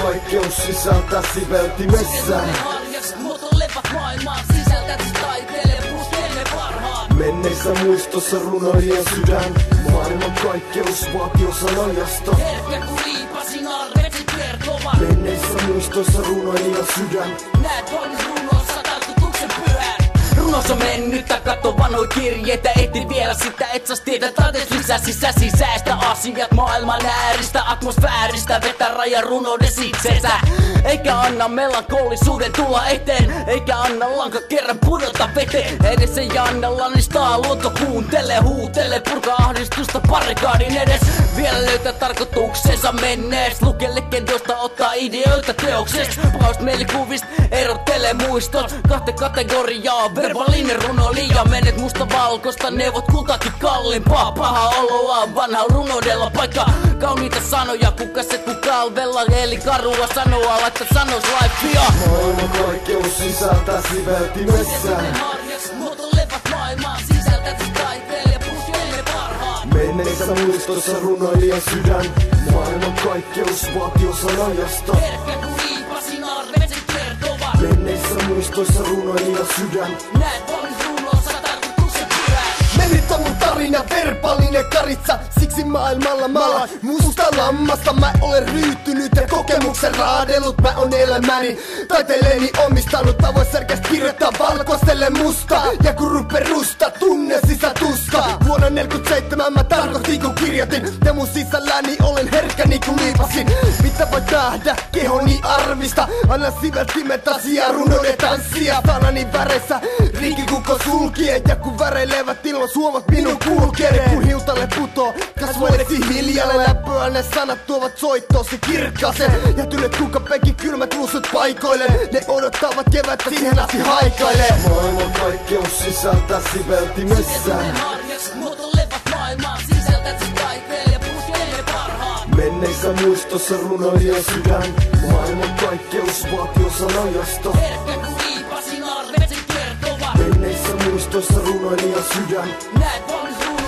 kaikkeus sisältää siveltimessään. Muotoilevat maailmaa sisältä taiteelle puskelle parhaan. Menneissä muistossa runoilija sydän. Maailman kaikkeus vaatii osan ajasta. Herkkä kun liipasin arvetsi kertovat. Menneissä muistossa runoilija sydän. Näet valmis runossa tarkoituksen pyhän. Runos on mennyttä, katso vanhoja kirjeitä. Etin vielä sitä, et sas tiedä taiteet lisää sisäistä asiat maailman ääristä, atmosfääristä. Vetä raja runouden sitseensä. Eikä anna melankolisuuden tulla eteen. Eikä anna lanka kerran pudota veteen. Edes ei anna lannistaa luonto kuuntele. Huutele purka ahdistusta barrikaadin edes. Vielä löytää tarkoituksensa mennees. Luke legendoista, ottaa ideoita teoksesta. Paust mielikuvista, erottele muistot. Kahte kategoriaa, verbaalinen runo liian. Menet musta valkosta, neuvot kultakin kalliimpaa. Paha oloa, vanha runoudella paikka. Kauniita sanoja, kuka se kun kalvella. Eli karua sanoa, laittaa sanois lifea. Maailman kaikkeus sisältää siveltimessään. Muotoilevat maailmaa sisältä taiteelle puskelle parhaan. Menneissä muistossa runoilija sydän. Maailman kaikkeus vaatii osan ajasta. Herkkä kun liipasin arvetsi kertovat. Menneissä muistossa runoilija sydän. Näet valmis runossa tarkoituksen pyhän. Menit on mun tarina, verbaalinen karitsa. Siksi maailmalla mä oon musta lammasta. Mä olen ryyttynyt ja kokemuksen raadellut. Mä on elämäni taiteelleni omistanut. Mä voin selkeästi kirjoittaa valkoiselle mustaa. Ja kun ruperusta, tunne sisätuska. Vuonna 47 mä tarkoitin kun kirjoitin. Ja mun sisälläni olen herkkä niin kuin liipasin. Mitä voi nähdä kehoni arvista. Anna siveltimet asiaa, runouden tanssia. Sanani väreissä riikikukko sulkien. Ja kun väreilevät ilman suomat minun kulkeen. Kun hiutalle putoo kasvoillesi hiljalle. Lämpöä ne sanat tuovat soittoosi kirkkaaseen. Jätyneet kukapenkin kylmät ruusut paikoille. Ne odottavat kevättä siihen asti haikailee. Maailman kaikkeus sisältää siveltimessään. Muotoilevat maailmaa sisältä taiteelle puskelle parhaan. Menneissä muistossa runoilija sydän. Maailman kaikkeus vaatii osan ajasta. Herkkä kun liipasin arvetsi kertovat. Menneissä muistossa runoilija sydän. Näet valmis runossa